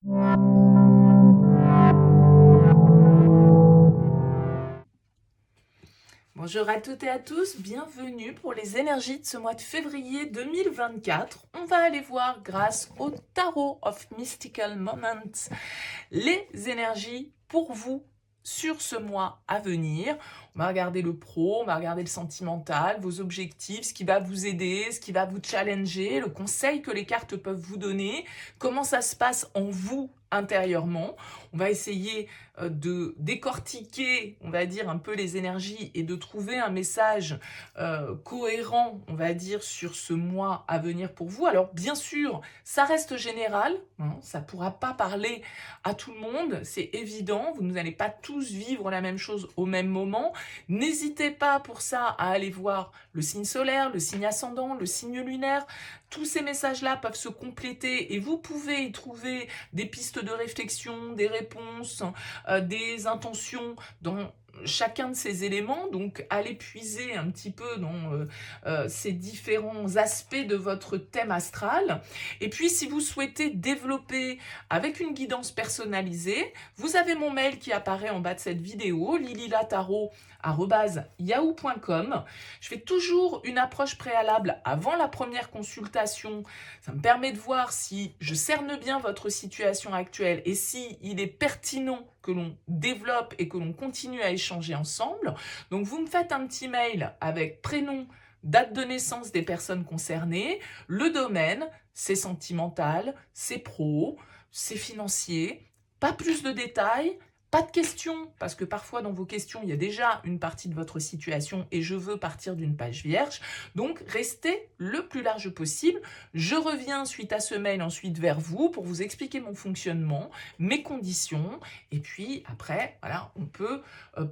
Bonjour à toutes et à tous, bienvenue pour les énergies de ce mois de février 2024. On va aller voir grâce au Tarot of Mystical Moments les énergies pour vous sur ce mois à venir. On va regarder le pro, on va regarder le sentimental, vos objectifs, ce qui va vous aider, ce qui va vous challenger, le conseil que les cartes peuvent vous donner, comment ça se passe en vous intérieurement. On va essayer de décortiquer, on va dire, un peu les énergies et de trouver un message cohérent, on va dire, sur ce mois à venir pour vous. Alors, bien sûr, ça reste général, hein, ça ne pourra pas parler à tout le monde, c'est évident, vous n'allez pas tous vivre la même chose au même moment. N'hésitez pas pour ça à aller voir le signe solaire, le signe ascendant, le signe lunaire. Tous ces messages-là peuvent se compléter et vous pouvez y trouver des pistes de réflexion, des réponses, des intentions dans chacun de ces éléments, donc allez puiser un petit peu dans ces différents aspects de votre thème astral. Et puis si vous souhaitez développer avec une guidance personnalisée, vous avez mon mail qui apparaît en bas de cette vidéo, lililataro@yahoo.com. Je fais toujours une approche préalable avant la première consultation. Ça me permet de voir si je cerne bien votre situation actuelle et si il est pertinent que l'on développe et que l'on continue à échanger ensemble. Donc vous me faites un petit mail avec prénom, date de naissance des personnes concernées, le domaine, c'est sentimental, c'est pro, c'est financier, pas plus de détails, pas de questions, parce que parfois dans vos questions, il y a déjà une partie de votre situation et je veux partir d'une page vierge. Donc restez le plus large possible. Je reviens suite à ce mail ensuite vers vous pour vous expliquer mon fonctionnement, mes conditions, et puis après, voilà, on peut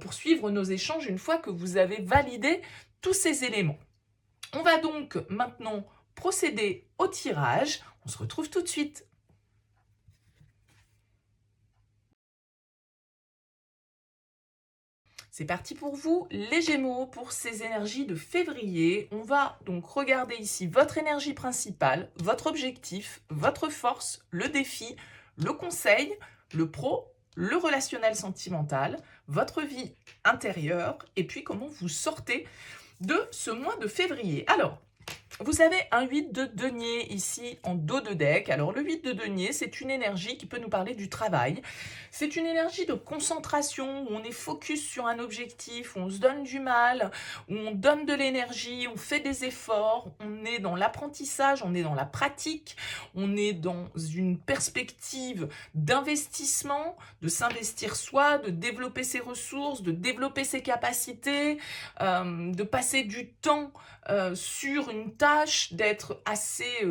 poursuivre nos échanges une fois que vous avez validé tous ces éléments. On va donc maintenant procéder au tirage. On se retrouve tout de suite. C'est parti pour vous, les Gémeaux, pour ces énergies de février. On va donc regarder ici votre énergie principale, votre objectif, votre force, le défi, le conseil, le pro, le relationnel sentimental, votre vie intérieure, et puis comment vous sortez de ce mois de février. Alors, vous avez un 8 de denier ici en dos de deck. Alors le 8 de denier, c'est une énergie qui peut nous parler du travail. C'est une énergie de concentration où on est focus sur un objectif, où on se donne du mal, où on donne de l'énergie, on fait des efforts, on est dans l'apprentissage, on est dans la pratique, on est dans une perspective d'investissement, de s'investir soi, de développer ses ressources, de développer ses capacités, de passer du temps sur une tâche, d'être assez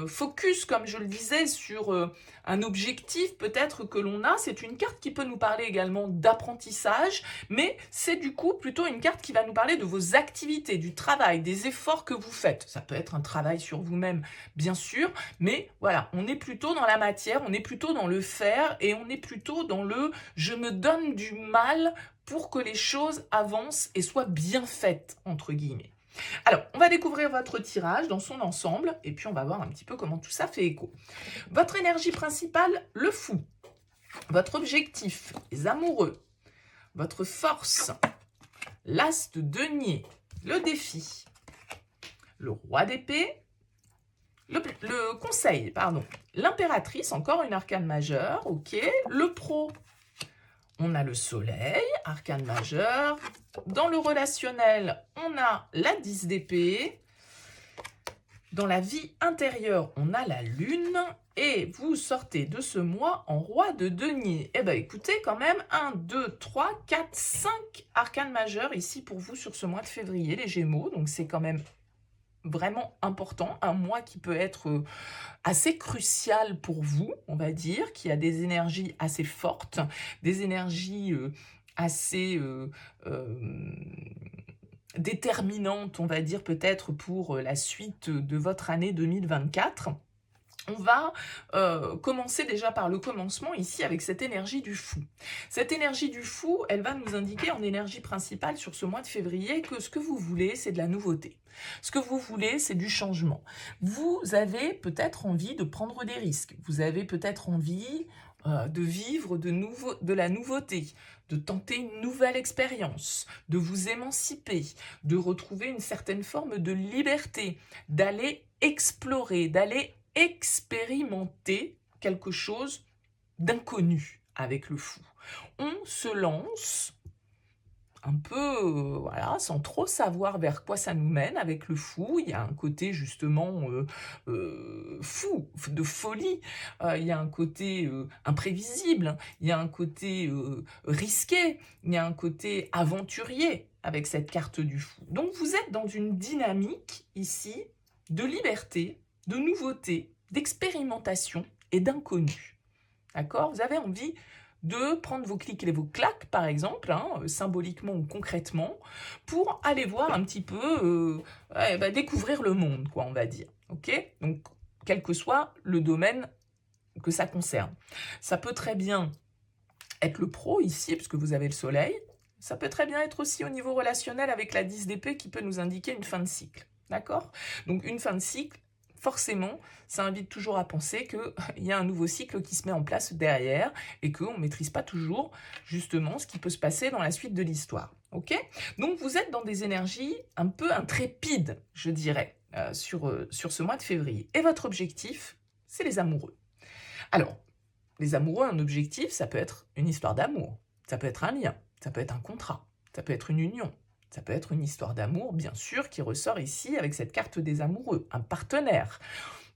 focus, comme je le disais, sur un objectif peut-être que l'on a. C'est une carte qui peut nous parler également d'apprentissage, mais c'est du coup plutôt une carte qui va nous parler de vos activités, du travail, des efforts que vous faites. Ça peut être un travail sur vous-même, bien sûr, mais voilà, on est plutôt dans la matière, on est plutôt dans le faire et on est plutôt dans le « je me donne du mal » pour que les choses avancent et soient bien faites, entre guillemets. Alors, on va découvrir votre tirage dans son ensemble, et puis on va voir un petit peu comment tout ça fait écho. Votre énergie principale, le fou. Votre objectif, les amoureux. Votre force, l'as de denier. Le défi, le roi d'épée. Le conseil, pardon. L'impératrice, encore une arcane majeure, ok. Le pro, on a le soleil, arcane majeur. Dans le relationnel, on a la 10 d'épée. Dans la vie intérieure, on a la lune. Et vous sortez de ce mois en roi de denier. Eh bien, écoutez, quand même, 1, 2, 3, 4, 5 arcanes majeures ici pour vous sur ce mois de février, les Gémeaux. Donc, c'est quand même vraiment important. Un mois qui peut être assez crucial pour vous, on va dire, qui a des énergies assez fortes, des énergies assez déterminantes, on va dire, peut-être pour la suite de votre année 2024. On va commencer déjà par le commencement ici avec cette énergie du fou. Cette énergie du fou, elle va nous indiquer en énergie principale sur ce mois de février que ce que vous voulez, c'est de la nouveauté. Ce que vous voulez, c'est du changement. Vous avez peut-être envie de prendre des risques. Vous avez peut-être envie de vivre de la nouveauté, de tenter une nouvelle expérience, de vous émanciper, de retrouver une certaine forme de liberté, d'aller explorer, d'aller expérimenter quelque chose d'inconnu avec le fou. On se lance un peu, voilà, sans trop savoir vers quoi ça nous mène avec le fou. Il y a un côté justement fou, de folie. Il y a un côté imprévisible. Il y a un côté risqué. Il y a un côté aventurier avec cette carte du fou. Donc vous êtes dans une dynamique ici de liberté, de nouveauté, d'expérimentation et d'inconnu. D'accord? Vous avez envie de prendre vos clics et vos claques, par exemple, symboliquement ou concrètement, pour aller voir un petit peu, découvrir le monde, quoi, on va dire. Ok? Donc, quel que soit le domaine que ça concerne. Ça peut très bien être le pro ici, puisque vous avez le soleil. Ça peut très bien être aussi au niveau relationnel avec la 10 d'épée qui peut nous indiquer une fin de cycle. D'accord? Donc, une fin de cycle, forcément, ça invite toujours à penser qu'il y a un nouveau cycle qui se met en place derrière et qu'on ne maîtrise pas toujours justement ce qui peut se passer dans la suite de l'histoire. Ok? Donc vous êtes dans des énergies un peu intrépides, je dirais, sur ce mois de février. Et votre objectif, c'est les amoureux. Alors, les amoureux, un objectif, ça peut être une histoire d'amour, ça peut être un lien, ça peut être un contrat, ça peut être une union. Ça peut être une histoire d'amour, bien sûr, qui ressort ici avec cette carte des amoureux, un partenaire.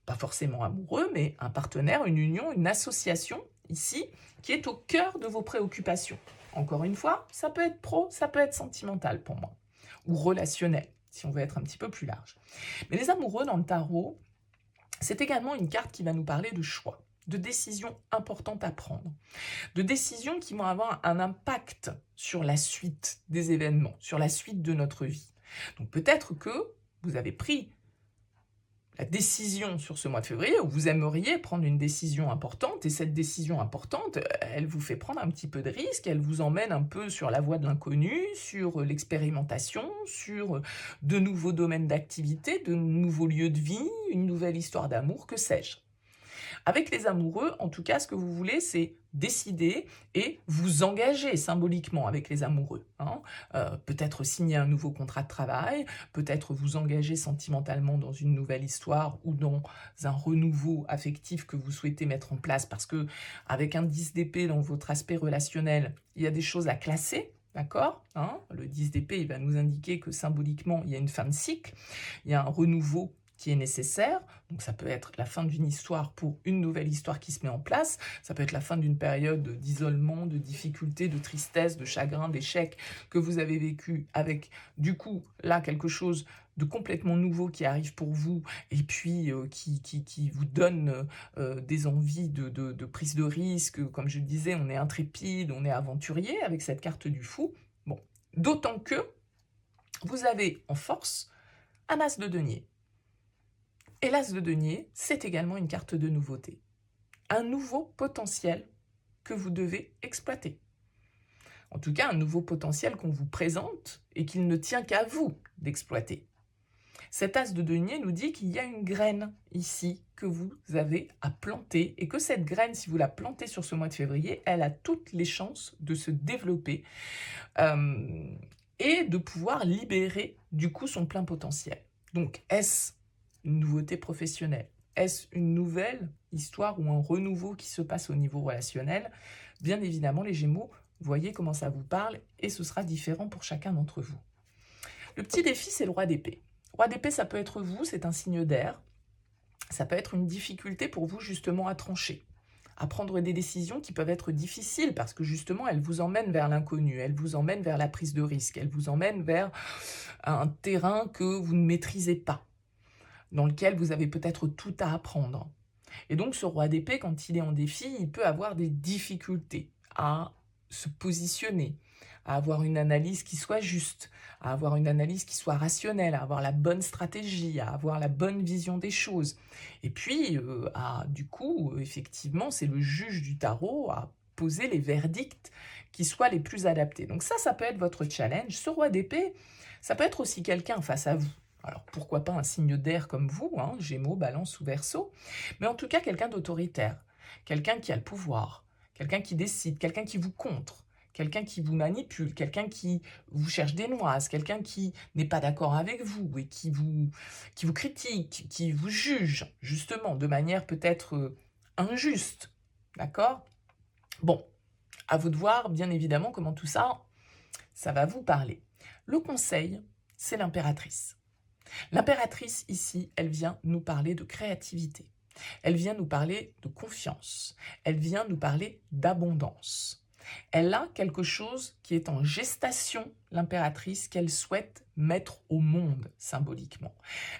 Pas forcément amoureux, mais un partenaire, une union, une association, ici, qui est au cœur de vos préoccupations. Encore une fois, ça peut être pro, ça peut être sentimental pour moi, ou relationnel, si on veut être un petit peu plus large. Mais les amoureux dans le tarot, c'est également une carte qui va nous parler de choix, de décisions importantes à prendre, de décisions qui vont avoir un impact sur la suite des événements, sur la suite de notre vie. Donc peut-être que vous avez pris la décision sur ce mois de février, où vous aimeriez prendre une décision importante, et cette décision importante, elle vous fait prendre un petit peu de risque, elle vous emmène un peu sur la voie de l'inconnu, sur l'expérimentation, sur de nouveaux domaines d'activité, de nouveaux lieux de vie, une nouvelle histoire d'amour, que sais-je. Avec les amoureux, en tout cas, ce que vous voulez, c'est décider et vous engager symboliquement avec les amoureux. Peut-être signer un nouveau contrat de travail, peut-être vous engager sentimentalement dans une nouvelle histoire ou dans un renouveau affectif que vous souhaitez mettre en place, parce que avec un 10 d'épée dans votre aspect relationnel, il y a des choses à classer. D'accord, le 10 d'épée, il va nous indiquer que symboliquement, il y a une fin de cycle, il y a un renouveau qui est nécessaire. Donc ça peut être la fin d'une histoire pour une nouvelle histoire qui se met en place. Ça peut être la fin d'une période d'isolement, de difficulté, de tristesse, de chagrin, d'échec que vous avez vécu avec, du coup, là, quelque chose de complètement nouveau qui arrive pour vous et puis qui vous donne des envies de prise de risque. Comme je le disais, on est intrépide, on est aventurier avec cette carte du fou. Bon, d'autant que vous avez en force un as de denier. Et l'as de denier, c'est également une carte de nouveauté. Un nouveau potentiel que vous devez exploiter. En tout cas, un nouveau potentiel qu'on vous présente et qu'il ne tient qu'à vous d'exploiter. Cet as de denier nous dit qu'il y a une graine ici que vous avez à planter et que cette graine, si vous la plantez sur ce mois de février, elle a toutes les chances de se développer et de pouvoir libérer du coup son plein potentiel. Donc, est-ce une nouveauté professionnelle? Est-ce une nouvelle histoire ou un renouveau qui se passe au niveau relationnel? Bien évidemment, les Gémeaux, voyez comment ça vous parle et ce sera différent pour chacun d'entre vous. Le petit défi, c'est le roi d'épée. Roi d'épée, ça peut être vous, c'est un signe d'air. Ça peut être une difficulté pour vous justement à trancher, à prendre des décisions qui peuvent être difficiles parce que justement, elles vous emmènent vers l'inconnu, elles vous emmènent vers la prise de risque, elles vous emmènent vers un terrain que vous ne maîtrisez pas, dans lequel vous avez peut-être tout à apprendre. Et donc ce roi d'épée, quand il est en défi, il peut avoir des difficultés à se positionner, à avoir une analyse qui soit juste, à avoir une analyse qui soit rationnelle, à avoir la bonne stratégie, à avoir la bonne vision des choses. Et puis, du coup, effectivement, c'est le juge du tarot à poser les verdicts qui soient les plus adaptés. Donc ça peut être votre challenge. Ce roi d'épée, ça peut être aussi quelqu'un face à vous. Alors pourquoi pas un signe d'air comme vous, hein, Gémeaux, Balance ou Verseau, mais en tout cas quelqu'un d'autoritaire, quelqu'un qui a le pouvoir, quelqu'un qui décide, quelqu'un qui vous contre, quelqu'un qui vous manipule, quelqu'un qui vous cherche des noises, quelqu'un qui n'est pas d'accord avec vous et qui vous critique, qui vous juge, justement, de manière peut-être injuste. D'accord? Bon, à vous de voir, bien évidemment, comment tout ça, ça va vous parler. Le conseil, c'est l'impératrice. L'impératrice, ici, elle vient nous parler de créativité. Elle vient nous parler de confiance. Elle vient nous parler d'abondance. Elle a quelque chose qui est en gestation, l'impératrice, qu'elle souhaite mettre au monde symboliquement.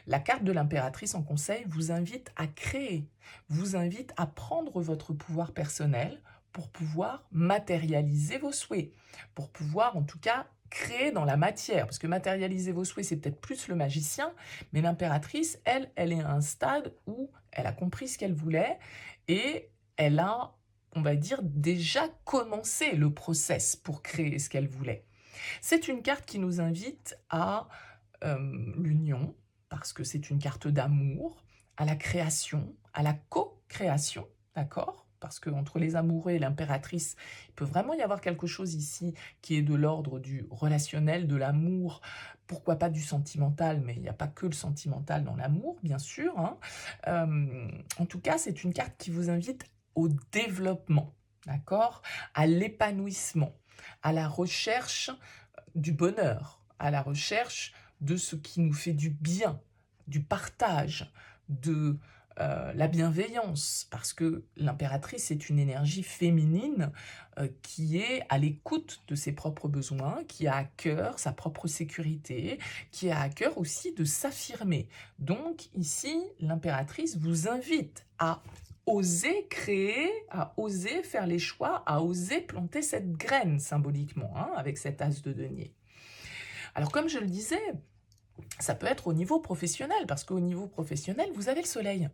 La carte de l'impératrice en conseil vous invite à créer, vous invite à prendre votre pouvoir personnel pour pouvoir matérialiser vos souhaits, pour pouvoir en tout cas créer dans la matière, parce que matérialiser vos souhaits, c'est peut-être plus le magicien, mais l'impératrice, elle est à un stade où elle a compris ce qu'elle voulait et elle a, on va dire, déjà commencé le process pour créer ce qu'elle voulait. C'est une carte qui nous invite à l'union, parce que c'est une carte d'amour, à la création, à la co-création, d'accord ? Parce qu'entre les amoureux et l'impératrice, il peut vraiment y avoir quelque chose ici qui est de l'ordre du relationnel, de l'amour, pourquoi pas du sentimental, mais il n'y a pas que le sentimental dans l'amour, bien sûr. Hein. En tout cas, c'est une carte qui vous invite au développement, d'accord ? À l'épanouissement, à la recherche du bonheur, à la recherche de ce qui nous fait du bien, du partage, de la bienveillance, parce que l'impératrice est une énergie féminine qui est à l'écoute de ses propres besoins, qui a à cœur sa propre sécurité, qui a à cœur aussi de s'affirmer. Donc ici, l'impératrice vous invite à oser créer, à oser faire les choix, à oser planter cette graine symboliquement, hein, avec cet as de denier. Alors comme je le disais, ça peut être au niveau professionnel, parce qu'au niveau professionnel, vous avez le soleil.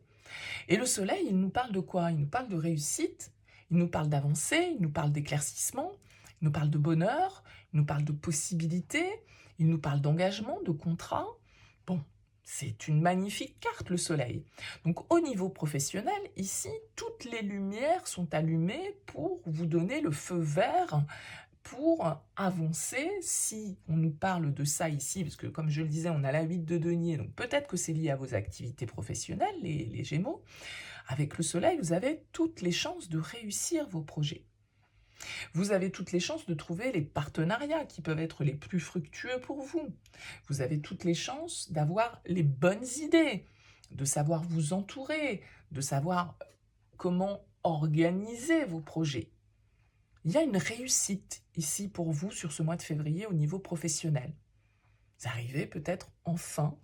Et le soleil, il nous parle de quoi? Il nous parle de réussite, il nous parle d'avancée, il nous parle d'éclaircissement, il nous parle de bonheur, il nous parle de possibilités, il nous parle d'engagement, de contrat. Bon, c'est une magnifique carte, le soleil. Donc au niveau professionnel, ici, toutes les lumières sont allumées pour vous donner le feu vert pour avancer. Si on nous parle de ça ici, parce que comme je le disais, on a la 8 de denier, donc peut-être que c'est lié à vos activités professionnelles, les Gémeaux. Avec le soleil, vous avez toutes les chances de réussir vos projets. Vous avez toutes les chances de trouver les partenariats qui peuvent être les plus fructueux pour vous. Vous avez toutes les chances d'avoir les bonnes idées, de savoir vous entourer, de savoir comment organiser vos projets. Il y a une réussite ici pour vous sur ce mois de février au niveau professionnel. Vous arrivez peut-être enfin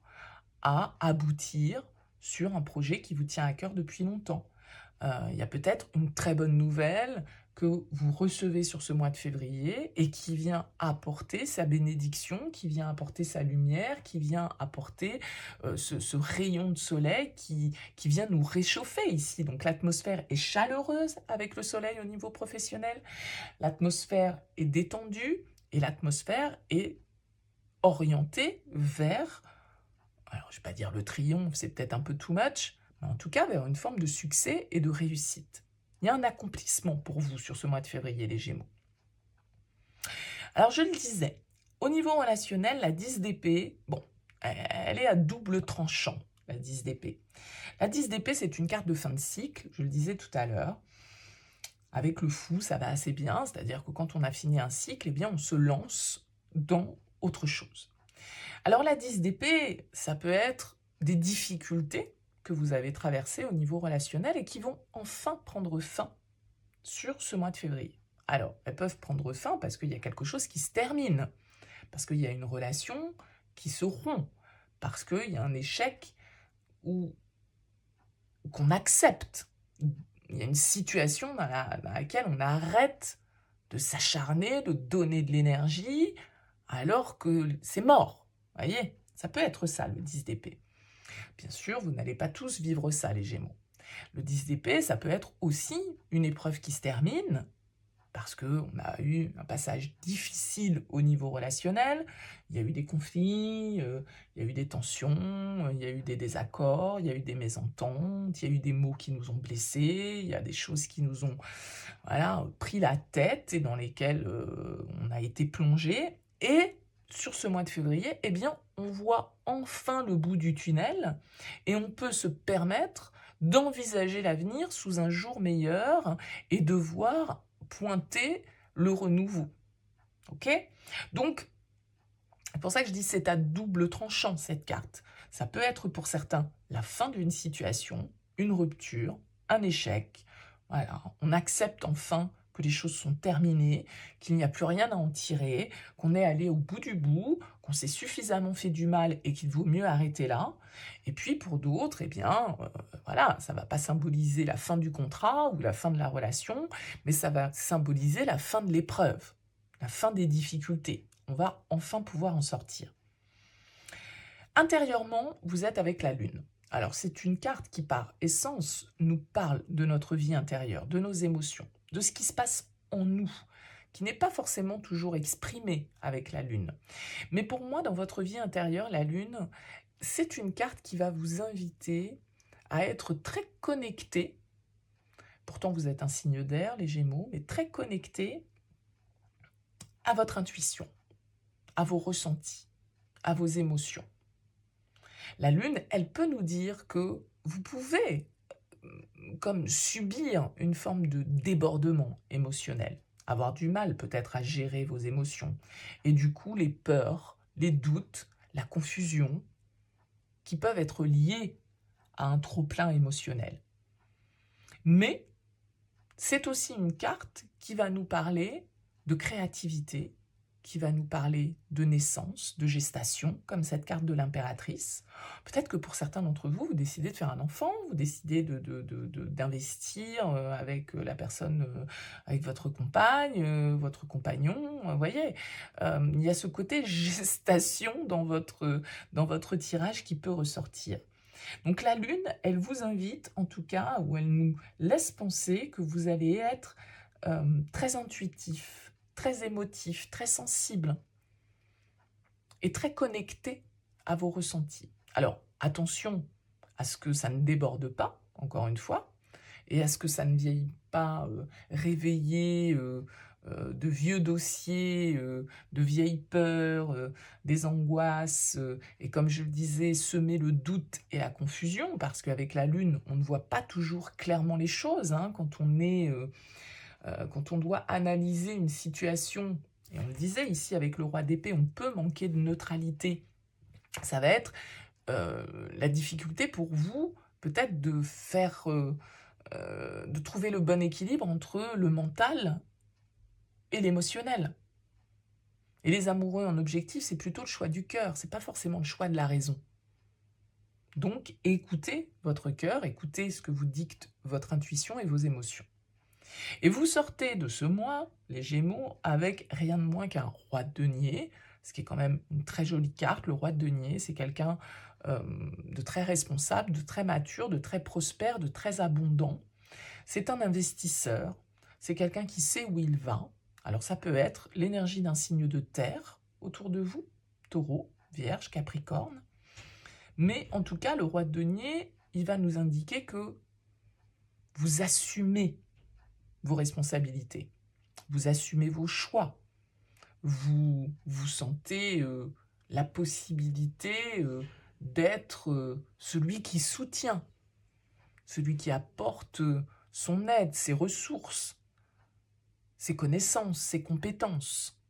à aboutir sur un projet qui vous tient à cœur depuis longtemps. Il y a peut-être une très bonne nouvelle que vous recevez sur ce mois de février et qui vient apporter sa bénédiction, qui vient apporter sa lumière, qui vient apporter ce rayon de soleil qui vient nous réchauffer ici. Donc l'atmosphère est chaleureuse avec le soleil au niveau professionnel, l'atmosphère est détendue et l'atmosphère est orientée vers, alors je ne vais pas dire le triomphe, c'est peut-être un peu too much, mais en tout cas vers une forme de succès et de réussite. Il y a un accomplissement pour vous sur ce mois de février, les Gémeaux. Alors je le disais, au niveau relationnel, la 10 d'épée, bon, elle est à double tranchant, la 10 d'épée. La 10 d'épée, c'est une carte de fin de cycle, je le disais tout à l'heure. Avec le fou, ça va assez bien, c'est-à-dire que quand on a fini un cycle, eh bien on se lance dans autre chose. Alors la 10 d'épée, ça peut être des difficultés que vous avez traversées au niveau relationnel et qui vont enfin prendre fin sur ce mois de février. Alors, elles peuvent prendre fin parce qu'il y a quelque chose qui se termine, parce qu'il y a une relation qui se rompt, parce qu'il y a un échec qu'on accepte. Il y a une situation dans laquelle on arrête de s'acharner, de donner de l'énergie, alors que c'est mort. Vous voyez, ça peut être ça, le 10 d'épée. Bien sûr, vous n'allez pas tous vivre ça, les Gémeaux. Le 10 d'épée, ça peut être aussi une épreuve qui se termine, parce qu'on a eu un passage difficile au niveau relationnel, il y a eu des conflits, il y a eu des tensions, il y a eu des désaccords, il y a eu des mésententes, il y a eu des mots qui nous ont blessés, il y a des choses qui nous ont pris la tête et dans lesquelles on a été plongé. Et sur ce mois de février, eh bien, on voit enfin le bout du tunnel et on peut se permettre d'envisager l'avenir sous un jour meilleur et de voir pointer le renouveau. Ok? Donc, c'est pour ça que je dis c'est à double tranchant cette carte. Ça peut être pour certains la fin d'une situation, une rupture, un échec. Voilà, on accepte enfin que les choses sont terminées, qu'il n'y a plus rien à en tirer, qu'on est allé au bout du bout, qu'on s'est suffisamment fait du mal et qu'il vaut mieux arrêter là. Et puis pour d'autres, eh bien, voilà, ça ne va pas symboliser la fin du contrat ou la fin de la relation, mais ça va symboliser la fin de l'épreuve, la fin des difficultés. On va enfin pouvoir en sortir. Intérieurement, vous êtes avec la Lune. Alors, c'est une carte qui, par essence, nous parle de notre vie intérieure, de nos émotions, de ce qui se passe en nous, qui n'est pas forcément toujours exprimé avec la Lune. Mais pour moi, dans votre vie intérieure, la Lune, c'est une carte qui va vous inviter à être très connecté. Pourtant, vous êtes un signe d'air, les Gémeaux, mais très connecté à votre intuition, à vos ressentis, à vos émotions. La Lune, elle peut nous dire que vous pouvez comme subir une forme de débordement émotionnel, avoir du mal peut-être à gérer vos émotions, et du coup les peurs, les doutes, la confusion, qui peuvent être liés à un trop-plein émotionnel. Mais c'est aussi une carte qui va nous parler de créativité, qui va nous parler de naissance, de gestation, comme cette carte de l'impératrice. Peut-être que pour certains d'entre vous, vous décidez de faire un enfant, vous décidez d'investir avec la personne, avec votre compagne, votre compagnon, vous voyez. Il y a ce côté gestation dans votre tirage qui peut ressortir. Donc la Lune, elle vous invite, en tout cas, ou elle nous laisse penser que vous allez être très intuitif, très émotif, très sensible et très connecté à vos ressentis. Alors, attention à ce que ça ne déborde pas, encore une fois, et à ce que ça ne vienne pas réveiller de vieux dossiers, de vieilles peurs, des angoisses, et comme je le disais, semer le doute et la confusion, parce qu'avec la Lune, on ne voit pas toujours clairement les choses, hein, quand on doit analyser une situation, et on le disait ici avec le roi d'épée, on peut manquer de neutralité. Ça va être la difficulté pour vous, peut-être de faire... de trouver le bon équilibre entre le mental et l'émotionnel. Et les amoureux en objectif, c'est plutôt le choix du cœur, c'est pas forcément le choix de la raison. Donc, écoutez votre cœur, écoutez ce que vous dicte votre intuition et vos émotions. Et vous sortez de ce mois, les Gémeaux, avec rien de moins qu'un roi de denier, ce qui est quand même une très jolie carte. Le roi de denier, c'est quelqu'un de très responsable, de très mature, de très prospère, de très abondant. C'est un investisseur, c'est quelqu'un qui sait où il va. Alors ça peut être l'énergie d'un signe de terre autour de vous, Taureau, Vierge, Capricorne. Mais en tout cas, le roi de denier, il va nous indiquer que vous assumez vos responsabilités, vous assumez vos choix, vous sentez la possibilité d'être celui qui soutient, celui qui apporte son aide, ses ressources, ses connaissances, ses compétences.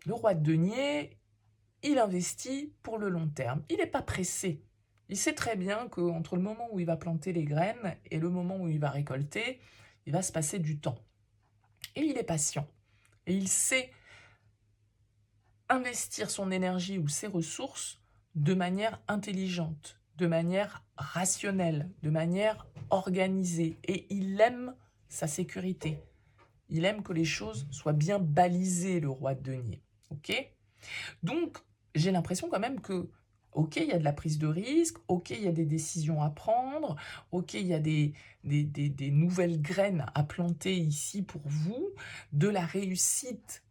Le roi de denier, il investit pour le long terme. Il n'est pas pressé. Il sait très bien qu'entre le moment où il va planter les graines et le moment où il va récolter, il va se passer du temps. Et il est patient. Et il sait investir son énergie ou ses ressources de manière intelligente, de manière rationnelle, de manière organisée. Et il aime sa sécurité. Il aime que les choses soient bien balisées, le roi de denier. Ok? Donc, j'ai l'impression quand même que, ok, il y a de la prise de risque, ok, il y a des décisions à prendre, ok, il y a des nouvelles graines à planter ici pour vous, de la réussite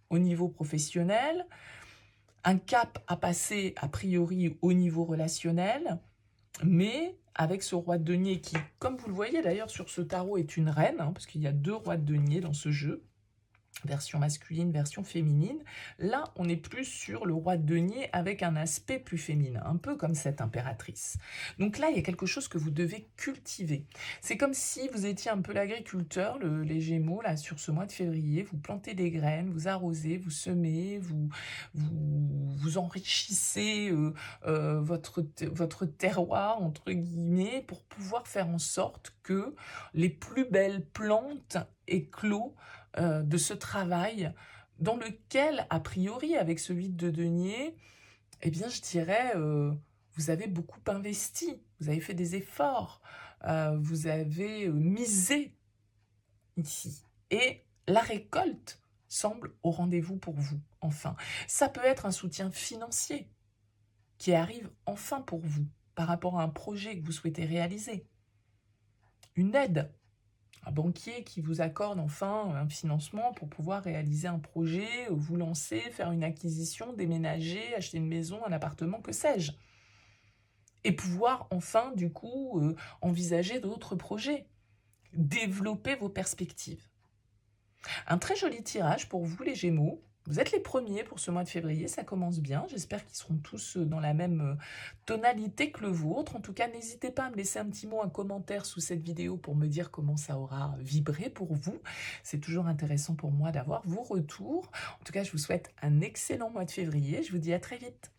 au niveau professionnel, un cap à passer a priori au niveau relationnel, mais avec ce roi de denier qui, comme vous le voyez d'ailleurs sur ce tarot, est une reine, hein, parce qu'il y a 2 rois de denier dans ce jeu, version masculine, version féminine. Là, on est plus sur le roi de denier avec un aspect plus féminin, un peu comme cette impératrice. Donc là, il y a quelque chose que vous devez cultiver. C'est comme si vous étiez un peu l'agriculteur, les Gémeaux, là, sur ce mois de février. Vous plantez des graines, vous arrosez, vous semez, vous enrichissez votre terroir, entre guillemets, pour pouvoir faire en sorte que les plus belles plantes éclosent de ce travail dans lequel, a priori, avec ce 8 de denier, eh bien, je dirais, vous avez beaucoup investi, vous avez fait des efforts, vous avez misé ici. Et la récolte semble au rendez-vous pour vous, enfin. Ça peut être un soutien financier qui arrive enfin pour vous par rapport à un projet que vous souhaitez réaliser. Une aide, un banquier qui vous accorde enfin un financement pour pouvoir réaliser un projet, vous lancer, faire une acquisition, déménager, acheter une maison, un appartement, que sais-je. Et pouvoir enfin, du coup, envisager d'autres projets, développer vos perspectives. Un très joli tirage pour vous, les Gémeaux. Vous êtes les premiers pour ce mois de février, ça commence bien. J'espère qu'ils seront tous dans la même tonalité que le vôtre. En tout cas, n'hésitez pas à me laisser un petit mot, un commentaire sous cette vidéo pour me dire comment ça aura vibré pour vous. C'est toujours intéressant pour moi d'avoir vos retours. En tout cas, je vous souhaite un excellent mois de février. Je vous dis à très vite.